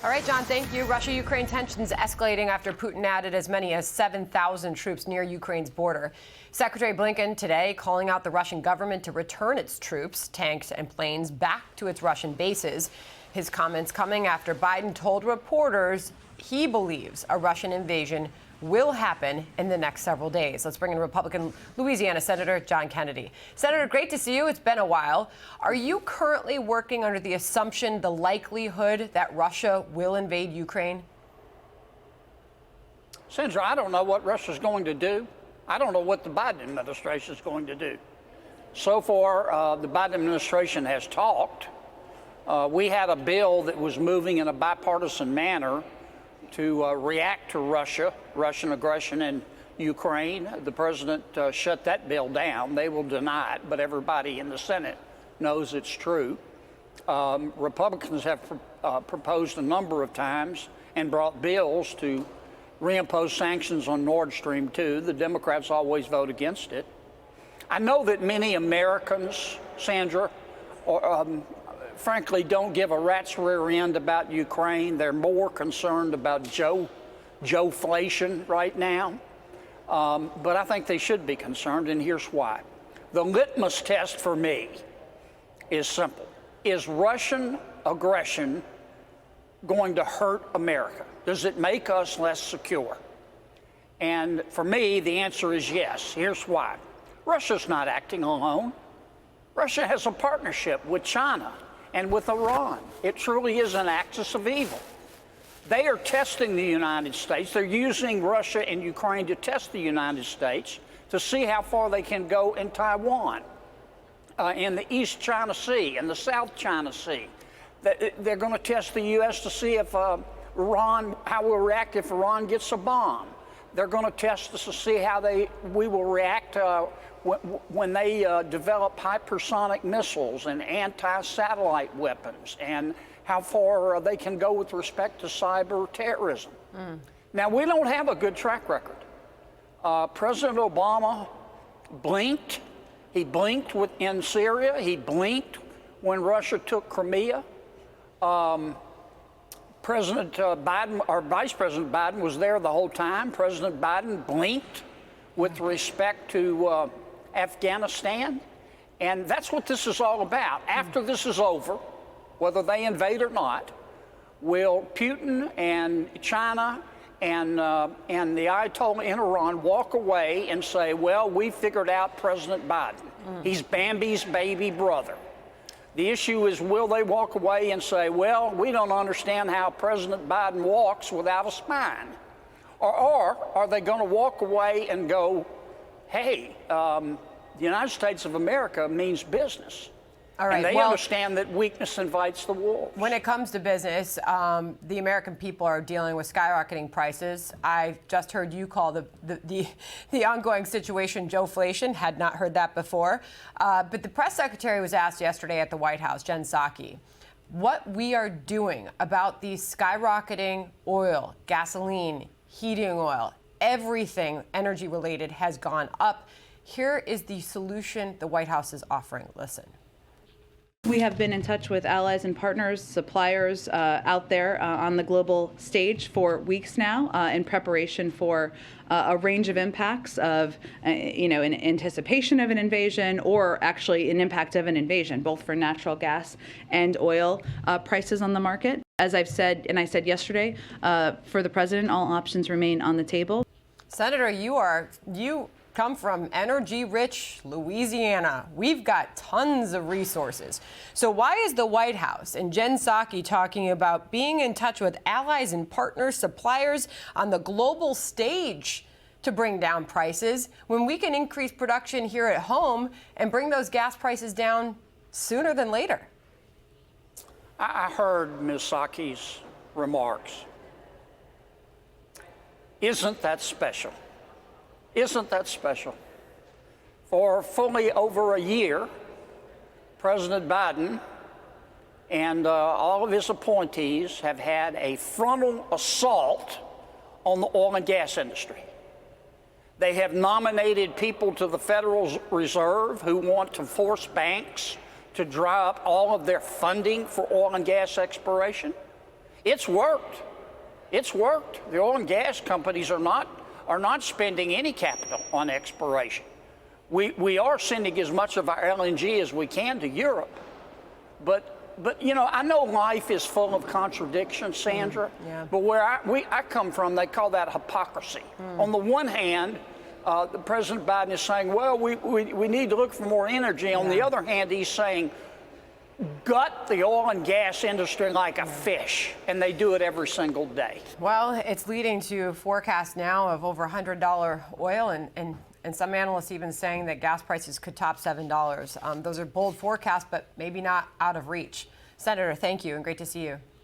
All right, John, thank you. Russia-Ukraine tensions escalating after Putin added as many as 7,000 troops near Ukraine's border. Secretary Blinken today calling out the Russian government to return its troops, tanks and planes back to its Russian bases. His comments coming after Biden told reporters he believes a Russian invasion will happen in the next several days. Let's bring in Republican Louisiana Senator John Kennedy. Senator, great to see you. It's been a while. Are you currently working under the assumption, the likelihood that Russia will invade Ukraine? Senator, I don't know what Russia's going to do. I don't know what the Biden administration is going to do. So far, the Biden administration has talked. We had a bill that was moving in a bipartisan manner to react to Russian aggression in Ukraine. The president shut that bill down. They will deny it, but everybody in the Senate knows it's true. Republicans have proposed a number of times and brought bills to reimpose sanctions on Nord Stream 2. The Democrats always vote against it. I know that many Americans, Sandra, frankly, don't give a rat's rear end about Ukraine. They're more concerned about Joe-flation right now. But I think they should be concerned, and here's why. The litmus test for me is simple. Is Russian aggression going to hurt America? Does it make us less secure? And for me, the answer is yes. Here's why. Russia's not acting alone. Russia has a partnership with China and with Iran. It truly is an axis of evil. They are testing the United States. They're using Russia and Ukraine to test the United States to see how far they can go in Taiwan, in the East China Sea, in the South China Sea. They're going to test the U.S. to see if how we'll react if Iran gets a bomb. They're going to test us to see how we will react when they develop hypersonic missiles and anti-satellite weapons, and how far they can go with respect to cyber terrorism. Now, we don't have a good track record. President Obama blinked. He blinked in Syria. He blinked when Russia took Crimea. President Biden, or Vice President Biden, was there the whole time. President Biden blinked with respect to Afghanistan. And that's what this is all about. After this is over, whether they invade or not, will Putin and China and the Ayatollah in Iran walk away and say, well, we figured out President Biden. He's Bambi's baby brother. The issue is, will they walk away and say, well, we don't understand how President Biden walks without a spine? Or are they going to walk away and go, hey, the United States of America means business? All right, and they understand that weakness invites the wolves. When it comes to business, the American people are dealing with skyrocketing prices. I just heard you call the ongoing situation Joe-flation. Had not heard that before. But the press secretary was asked yesterday at the White House, Jen Psaki, what we are doing about these skyrocketing oil, gasoline, heating oil, everything energy related has gone up. Here is the solution the White House is offering. Listen. We have been in touch with allies and partners, suppliers out there on the global stage for weeks now in preparation for a range of impacts of, in anticipation of an invasion or actually an impact of an invasion, both for natural gas and oil prices on the market. As I've said, and I said yesterday, for the president, all options remain on the table. Senator, you come from energy-rich Louisiana. We've got tons of resources. So why is the White House and Jen Psaki talking about being in touch with allies and partners, suppliers on the global stage to bring down prices when we can increase production here at home and bring those gas prices down sooner than later? I heard Ms. Psaki's remarks. Isn't that special? Isn't that special? For fully over a year, President Biden and all of his appointees have had a frontal assault on the oil and gas industry. They have nominated people to the Federal Reserve who want to force banks to dry up all of their funding for oil and gas exploration. It's worked. It's worked. The oil and gas companies are not spending any capital on exploration. We are sending as much of our LNG as we can to Europe, but you know, I know life is full of contradictions, Sandra. Yeah. But where I come from, they call that hypocrisy. On the one hand, the President Biden is saying, well, we need to look for more energy. On the other hand, he's saying, gut the oil and gas industry like a fish, and they do it every single day. Well, it's leading to forecasts now of over $100 oil, and some analysts even saying that gas prices could top $7. Those are bold forecasts, but maybe not out of reach. Senator, thank you, and great to see you.